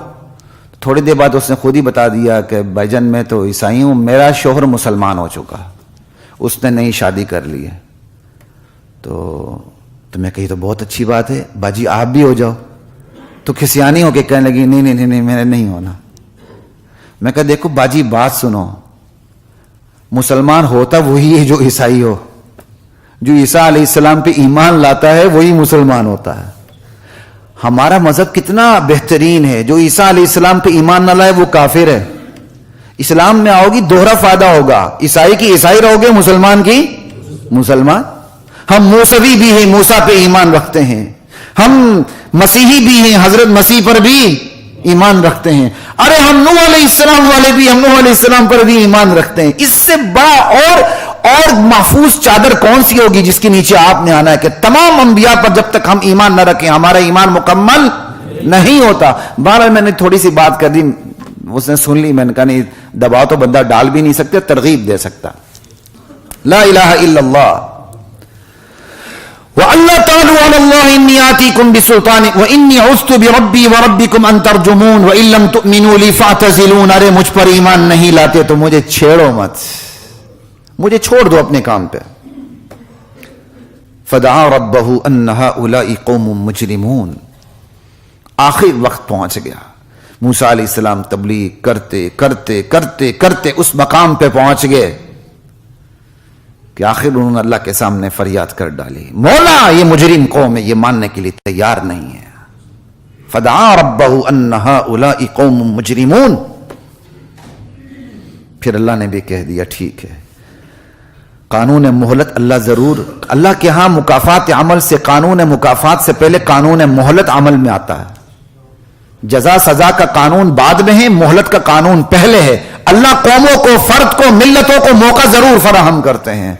تھوڑی دیر بعد اس نے خود ہی بتا دیا کہ بھائی جان میں تو عیسائی ہوں, میرا شوہر مسلمان ہو چکا, اس نے نئی شادی کر لی ہے. تو میں کہی تو بہت اچھی بات ہے باجی, آپ بھی ہو جاؤ. تو کھسیانی ہو کے کہنے لگی نہیں میں نے نہیں ہونا. میں کہا دیکھو باجی بات سنو, مسلمان ہوتا وہی ہے جو عیسائی ہو, جو عیسیٰ علیہ السلام پہ ایمان لاتا ہے وہی مسلمان ہوتا ہے. ہمارا مذہب کتنا بہترین ہے, جو عیسیٰ علیہ السلام پہ ایمان نہ لائے وہ کافر ہے. اسلام میں آؤ گی دوہرا فائدہ ہوگا, عیسائی کی عیسائی رہو گے, مسلمان کی مسلمان. ہم موسوی بھی ہیں, موسیٰ پہ ایمان رکھتے ہیں. ہم مسیحی بھی ہیں, حضرت مسیح پر بھی ایمان رکھتے ہیں. ارے ہم نوح علیہ السلام والے بھی, ہم نوح علیہ السلام پر بھی ایمان رکھتے ہیں. اس سے بڑا اور محفوظ چادر کون سی ہوگی جس کے نیچے آپ نے آنا ہے کہ تمام انبیاء پر جب تک ہم ایمان نہ رکھیں ہمارا ایمان مکمل نہیں ہوتا. بہرحال میں نے تھوڑی سی بات کر دی, اس نے سن لی. میں نے کہا نہیں, دباؤ تو بندہ ڈال بھی نہیں سکتے, ترغیب دے سکتا. لا الہ الا اللہ وَأَلَّا تَعْلُوا عَلَى اللَّهِ إِنِّي آتِيكُمْ بِسُلْطَانٍ وَإِنِّي عُذْتُ بِرَبِّي وَرَبِّكُمْ أَن تَرْجُمُونَ وَإِن لَّمْ تُؤْمِنُوا لِي فَاعْتَزِلُونَ. ارے مجھ پر ایمان نہیں لاتے تو مجھے چھیڑو مت, مجھے چھوڑ دو اپنے کام پہ. فَدَعَا رَبَّهُ أَنَّ هَؤُلَاءِ قَوْمٌ مُجْرِمُونَ. آخر وقت پہنچ گیا, موسیٰ علیہ السلام تبلیغ کرتے کرتے کرتے کرتے اس مقام پہ پہنچ گئے کہ آخر انہوں نے اللہ کے سامنے فریاد کر ڈالی، مولا یہ مجرم قوم ہے، یہ ماننے کے لیے تیار نہیں ہے۔ فدعا ربہ ان ہؤلاء قوم مجرمون، پھر اللہ نے بھی کہہ دیا ٹھیک ہے، قانون مہلت اللہ ضرور، اللہ کے ہاں مکافات عمل سے، قانون مکافات سے پہلے قانون مہلت عمل میں آتا ہے۔ جزا سزا کا قانون بعد میں ہے، مہلت کا قانون پہلے ہے۔ اللہ قوموں کو، فرد کو، ملتوں کو موقع ضرور فراہم کرتے ہیں،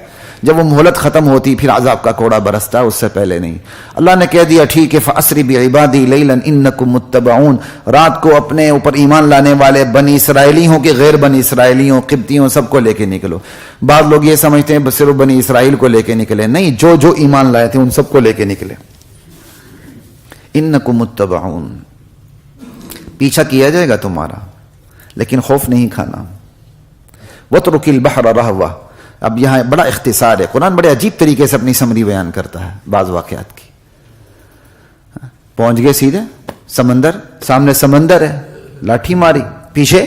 جب وہ مہلت ختم ہوتی پھر عذاب کا کوڑا برستا ہے، اس سے پہلے نہیں۔ اللہ نے کہہ دیا ٹھیک ہے، فَأَسْرِ بِعِبَادِي لَيْلًا إِنَّكُمْ مُتَّبَعُونَ، رات کو اپنے اوپر ایمان لانے والے بنی اسرائیلی ہوں کہ غیر بنی اسرائیلیوں، قبطیوں، سب کو لے کے نکلو۔ بعض لوگ یہ سمجھتے ہیں بس صرف بنی اسرائیل کو لے کے نکلے، نہیں، جو جو ایمان لائے تھے ان سب کو لے کے نکلے۔ إِنَّكُمْ مُتَّبَعُونَ، پیچھا کیا جائے گا تمہارا، لیکن خوف نہیں کھانا۔ وَاتْرُكِ الْبَحْرَ رَهْوَةً، اب یہاں بڑا اختصار ہے، قرآن بڑے عجیب طریقے سے اپنی سمری بیان کرتا ہے بعض واقعات کی۔ پہنچ گئے سیدھے سمندر، سامنے سمندر ہے، لاٹھی ماری، پیچھے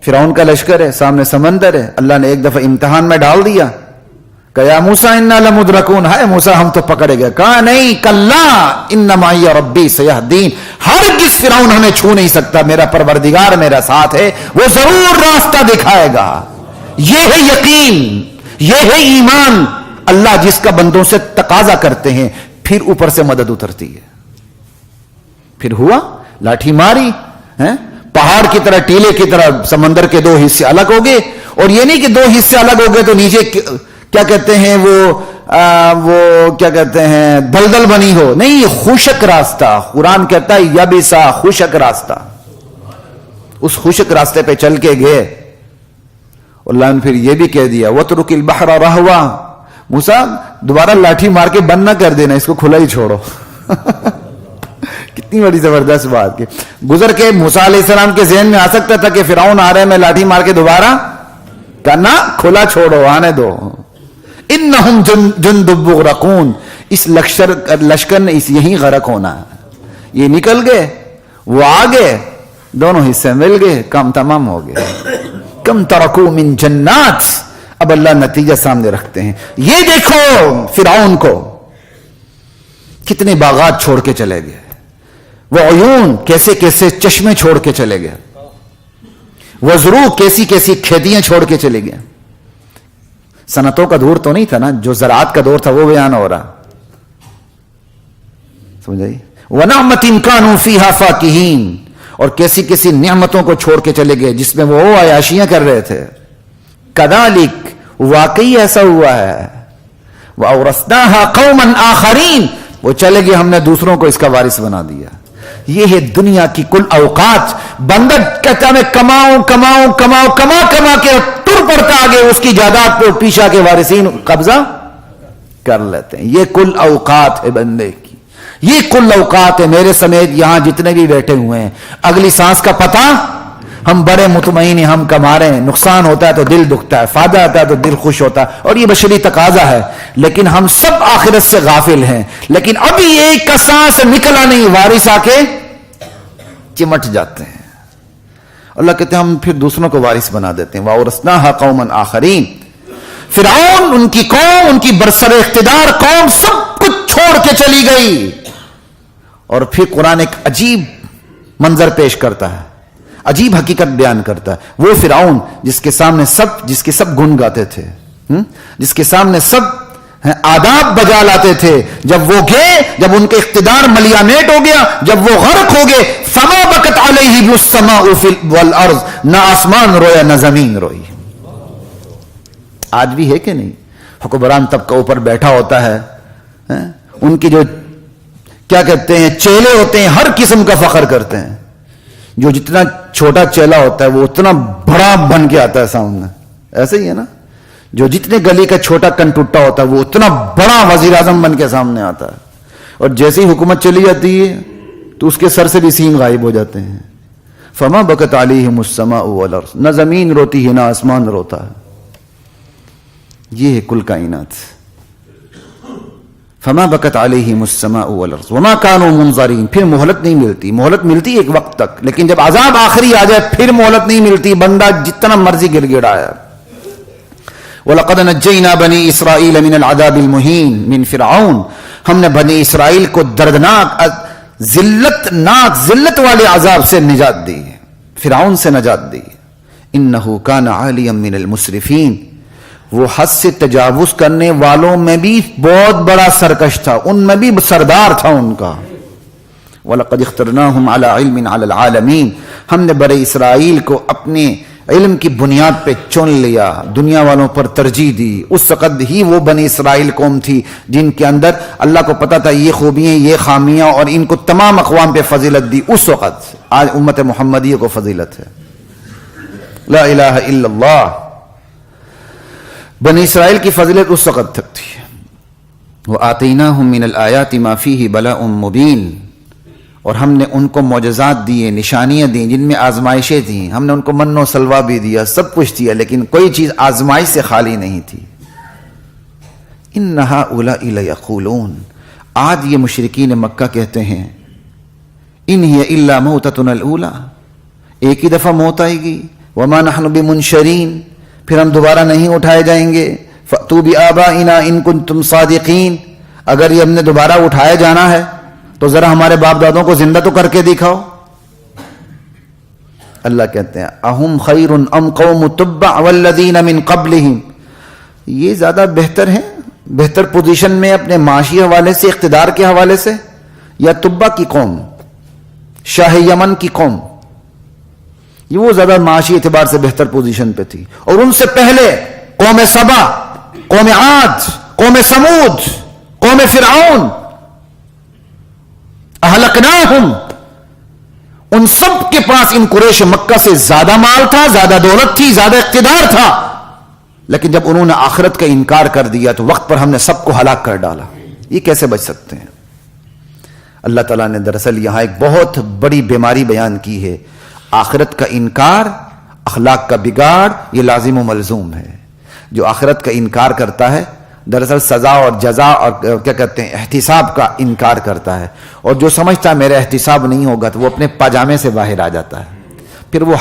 فرعون کا لشکر ہے، سامنے سمندر ہے۔ اللہ نے ایک دفعہ امتحان میں ڈال دیا کہ یا موسیٰ انا لمدرکون، ہے موسیٰ ہم تو پکڑے گئے، کہا نہیں، کلا ان معی ربی سیہدین، ہرگز فرعون ہمیں چھو نہیں سکتا، میرا پروردگار میرا ساتھ ہے، وہ ضرور راستہ دکھائے گا۔ یہ ہے یقین، یہ ہے ایمان، اللہ جس کا بندوں سے تقاضا کرتے ہیں پھر اوپر سے مدد اترتی ہے۔ پھر ہوا، لاٹھی ماری، پہاڑ کی طرح، ٹیلے کی طرح سمندر کے دو حصے الگ ہو گئے، اور یہ نہیں کہ دو حصے الگ ہو گئے تو نیچے کیا کہتے ہیں وہ کیا کہتے ہیں دلدل بنی ہو، نہیں، خشک راستہ، قرآن کہتا ہے یبسا، خشک راستہ، اس خشک راستے پہ چل کے گئے۔ اللہ نے پھر یہ بھی کہہ دیا وَاتْرُكِ الْبَحْرَ رَهْوًا، موسیٰ دوبارہ لاٹھی مار کے بند نہ کر دینا، اس کو کھلا ہی چھوڑو۔ کتنی بڑی زبردست بات، کہ گزر کے موسیٰ علیہ السلام کے ذہن میں آ سکتا تھا کہ فرعون آ رہے میں لاٹھی مار کے دوبارہ کرنا، کھلا چھوڑو، آنے دو۔ اِنَّهُمْ جُنْدٌ مُغْرَقُونَ، اس لشکر نے اس یہیں غرق ہونا ہے۔ یہ نکل گئے، وہ آگے، دونوں حصے مل گئے، کام تمام ہو گئے۔ کم ترکو من جنات، اب اللہ نتیجہ سامنے رکھتے ہیں، یہ دیکھو فرعون کو کتنے باغات چھوڑ کے چلے گئے، وہ عیون کیسے کیسے چشمے چھوڑ کے چلے گئے، وہ زرو کیسی کیسی کھیتیاں چھوڑ کے چلے گئے۔ صنعتوں کا دور تو نہیں تھا نا، جو زراعت کا دور تھا وہ بیان ہو رہا، سمجھائی؟ وَنَعْمَةٍ كَانُوا فِيهَا فَاكِهِينَ، اور کیسی کیسی نعمتوں کو چھوڑ کے چلے گئے جس میں وہ عیاشیاں کر رہے تھے۔ کذالک، واقعی ایسا ہوا ہے۔ وَأَوْرَثْنَاهَا قَوْمًا آخَرِينَ، وہ چلے گئے، ہم نے دوسروں کو اس کا وارث بنا دیا۔ یہ ہے دنیا کی کل اوقات، بندہ کہتا میں کماؤں کماؤں کماؤں، کما کما کے ٹر پڑتا آگے، اس کی جائیداد پہ پیچھا کے وارثین قبضہ کر لیتے ہیں۔ یہ کل اوقات ہے بندے کی، یہ کل اوقات ہے، میرے سمیت یہاں جتنے بھی بیٹھے ہوئے ہیں۔ اگلی سانس کا پتہ، ہم بڑے مطمئن ہیں، ہم کما رہے ہیں، نقصان ہوتا ہے تو دل دکھتا ہے، فائدہ آتا ہے تو دل خوش ہوتا ہے، اور یہ بشری تقاضا ہے، لیکن ہم سب آخرت سے غافل ہیں۔ لیکن ابھی ایک کا سانس نکلا نہیں، وارث آ کے چمٹ جاتے ہیں۔ اللہ کہتے ہیں ہم پھر دوسروں کو وارث بنا دیتے ہیں۔ وَأَوْرَثْنَاهَا قَوْمًا آخَرِينَ، فرعون، ان کی قوم، ان کی برسر اقتدار قوم سب کچھ چھوڑ کے چلی گئی۔ اور پھر قرآن ایک عجیب منظر پیش کرتا ہے، عجیب حقیقت بیان کرتا ہے۔ وہ فرعون جس کے سامنے جس کے سب گن گاتے تھے، جس کے سامنے سب آداب بجا لاتے تھے، جب وہ گئے، جب ان کے اقتدار ملیامیٹ ہو گیا، جب وہ غرق ہو گئے، فما بکت علیہم السماء والارض، نہ آسمان رویا نہ زمین روئی۔ آج بھی ہے کہ نہیں؟ حکمران طبقہ اوپر بیٹھا ہوتا ہے، ان کی جو کیا کہتے ہیں چیلے ہوتے ہیں، ہر قسم کا فخر کرتے ہیں۔ جو جتنا چھوٹا چیلا ہوتا ہے وہ اتنا بڑا بن کے آتا ہے سامنے، ایسے ہی ہے نا؟ جو جتنے گلی کا چھوٹا کنٹوٹا ہوتا ہے وہ اتنا بڑا وزیر اعظم بن کے سامنے آتا ہے، اور جیسے ہی حکومت چلی جاتی ہے تو اس کے سر سے بھی سینگ غائب ہو جاتے ہیں۔ فما بکت علیہم السماء والارض، نہ زمین روتی ہے نہ آسمان روتا ہے۔ یہ ہے کل کائنات۔ فما بکت علیہم السماء والارض وما كانوا منظرین. پھر مہلت نہیں ملتی. مہلت ملتی ایک وقت تک، لیکن جب عذاب آخری آ جائے پھر مہلت نہیں ملتی، بندہ جتنا مرضی گر گڑایا. وَلَقَدْ نَجَّيْنَا بَنِي إِسْرَائِيلَ مِنَ الْعَذَابِ الْمُهِينِ مِنْ فِرْعَوْنَ. ہم نے بنی اسرائیل کو دردناک ذلت والے عذاب سے نجات دی، فرعون سے نجات دی. إِنَّهُ كَانَ عَالِيًا مِنَ الْمُسْرِفِينَ. وہ حد سے تجاوز کرنے والوں میں بھی بہت بڑا سرکش تھا، ان میں بھی سردار تھا ان کا. وَلَقَدْ اخْتَرْنَاهُمْ عَلَى عِلْمٍ عَلَى الْعَالَمِينَ. ہم نے بنی اسرائیل کو اپنے علم کی بنیاد پہ چن لیا، دنیا والوں پر ترجیح دی. اس وقت ہی وہ بنی اسرائیل قوم تھی جن کے اندر اللہ کو پتا تھا یہ خوبیاں یہ خامیاں، اور ان کو تمام اقوام پہ فضیلت دی. اس وقت آج امت محمدیہ کو فضیلت ہے. لا الہ الا اللہ. بنی اسرائیل کی فضیلت اس وقت تک تھی. وَآتَيْنَاهُمْ مِنَ الْآيَاتِ مَا فِيهِ بَلَاءٌ مُبِينٌ. اور ہم نے ان کو معجزات دیے، نشانیاں دیں جن میں آزمائشیں تھیں. ہم نے ان کو من و سلوہ بھی دیا، سب کچھ دیا، لیکن کوئی چیز آزمائش سے خالی نہیں تھی. إِنَّ هَؤُلَاءِ لَيَقُولُونَ. آج یہ مشرکین مکہ کہتے ہیں إِنْ هِيَ إِلَّا مَوْتَتُنَا الْأُولَى. ایک ہی دفعہ موت آئے گی. وَمَا نَحْنُ بِمُنشَرِينَ. پھر ہم دوبارہ نہیں اٹھائے جائیں گے. فَأْتُوا بِآبَائِنَا إِن كُنتُمْ صَادِقِينَ. اگر یہ ہم نے دوبارہ اٹھائے جانا ہے تو ذرا ہمارے باپ دادوں کو زندہ تو کر کے دکھاؤ. اللہ کہتے ہیں اہم خیر ام قوم تبع والذین من قبلہم. یہ زیادہ بہتر ہیں، بہتر پوزیشن میں اپنے معاشی حوالے سے، اقتدار کے حوالے سے، یا تبع کی قوم، شاہ یمن کی قوم. یہ وہ زیادہ معاشی اعتبار سے بہتر پوزیشن پہ تھی. اور ان سے پہلے قوم سبا، قوم عاد، قوم سمود، قوم فرعون، اہلکناہم. ان سب کے پاس ان قریش مکہ سے زیادہ مال تھا، زیادہ دولت تھی، زیادہ اقتدار تھا، لیکن جب انہوں نے آخرت کا انکار کر دیا تو وقت پر ہم نے سب کو ہلاک کر ڈالا. یہ کیسے بچ سکتے ہیں؟ اللہ تعالیٰ نے دراصل یہاں ایک بہت بڑی بیماری بیان کی ہے. آخرت کا انکار، اخلاق کا بگاڑ، یہ لازم و ملزوم ہے. جو آخرت کا انکار کرتا ہے دراصل سزا اور جزا اور کیا کہتے ہیں احتساب کا انکار کرتا ہے. اور جو سمجھتا ہے میرا احتساب نہیں ہوگا تو وہ اپنے پاجامے سے باہر آ جاتا ہے. پھر وہ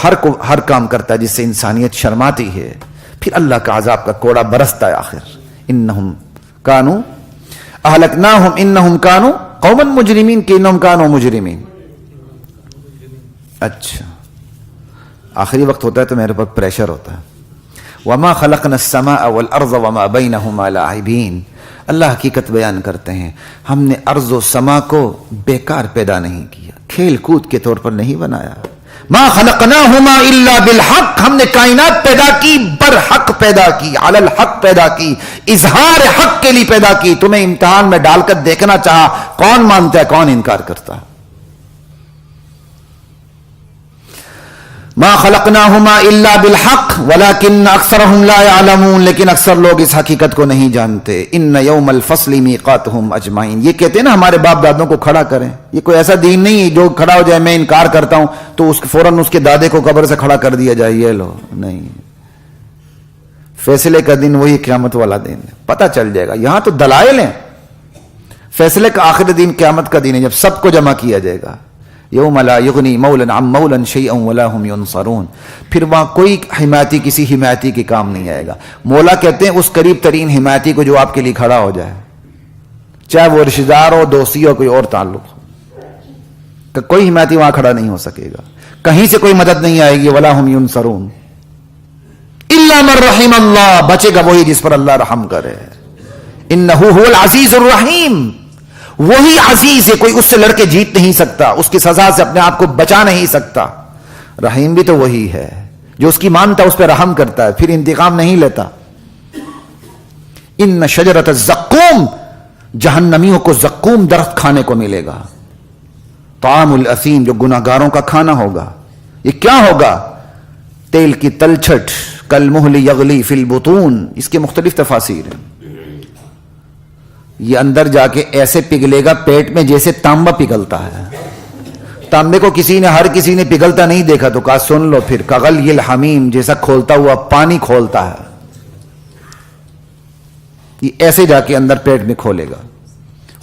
ہر کام کرتا ہے جس سے انسانیت شرماتی ہے. پھر اللہ کا عذاب کا کوڑا برستا ہے. آخر انہم کانوا اہلکناہم انہم کانوا قوما مجرمین، کہ انہم کانوا مجرمین. اچھا آخری وقت ہوتا ہے تو میرے پر پریشر ہوتا ہے. وما خلقنا السماء والارض وما بينهما لاعبين. اللہ حقیقت بیان کرتے ہیں ہم نے ارض و سما کو بیکار پیدا نہیں کیا، کھیل کود کے طور پر نہیں بنایا. ما خلقناهما الا بالحق. ہم نے کائنات پیدا کی، برحق پیدا کی، علی الحق پیدا کی، اظہار حق کے لیے پیدا کی. تمہیں امتحان میں ڈال کر دیکھنا چاہا کون مانتا ہے کون انکار کرتا ہے. ما خلقناهما الا بالحق ولكن اکثرهم لا يعلمون. لیکن اکثر لوگ اس حقیقت کو نہیں جانتے. ان یوم الفصل میقاتهم اجمعین. یہ کہتے ہیں نا ہمارے باپ دادوں کو کھڑا کریں. یہ کوئی ایسا دین نہیں ہے جو کھڑا ہو جائے میں انکار کرتا ہوں تو فوراً اس کے دادے کو قبر سے کھڑا کر دیا جائے. یہ لو نہیں، فیصلے کا دن وہی قیامت والا دن ہے. پتہ چل جائے گا. یہاں تو دلائل ہیں. فیصلے کا آخری دن قیامت کا دن ہے جب سب کو جمع کیا جائے گا. یوم لا یغنی مولا عن مولا شیئا ولا هم ینصرون. پھر وہاں کوئی حمایتی کسی حمایتی کے کام نہیں آئے گا. مولا کہتے ہیں اس قریب ترین حمایتی کو جو آپ کے لیے کھڑا ہو جائے، چاہے وہ رشتہ دار ہو، دوستی ہو، کوئی اور تعلق ہو. کوئی حمایتی وہاں کھڑا نہیں ہو سکے گا. کہیں سے کوئی مدد نہیں آئے گی. ولا هم ینصرون الا من رحم اللہ. بچے گا وہی جس پر اللہ رحم کرے. انہ هو العزیز الرحیم. وہی عزیز ہے، کوئی اس سے لڑ کے جیت نہیں سکتا، اس کی سزا سے اپنے آپ کو بچا نہیں سکتا. رحیم بھی تو وہی ہے جو اس کی مانتا اس پہ رحم کرتا ہے، پھر انتقام نہیں لیتا. ان شجرۃ الزقوم. جہنمیوں کو زقوم درخت کھانے کو ملے گا. طعام الاثیم، جو گناہگاروں کا کھانا ہوگا. یہ کیا ہوگا؟ تیل کی تلچھٹ، کالمہل یغلی فی البطون. اس کے مختلف تفاسیر ہیں. یہ اندر جا کے ایسے پگھلے گا پیٹ میں جیسے تانبا پگھلتا ہے. تانبے کو ہر کسی نے پگھلتا نہیں دیکھا تو کہا سن لو پھر. کغلی الحمیم، جیسا کھولتا ہوا پانی کھولتا ہے. یہ ایسے جا کے اندر پیٹ میں کھولے گا.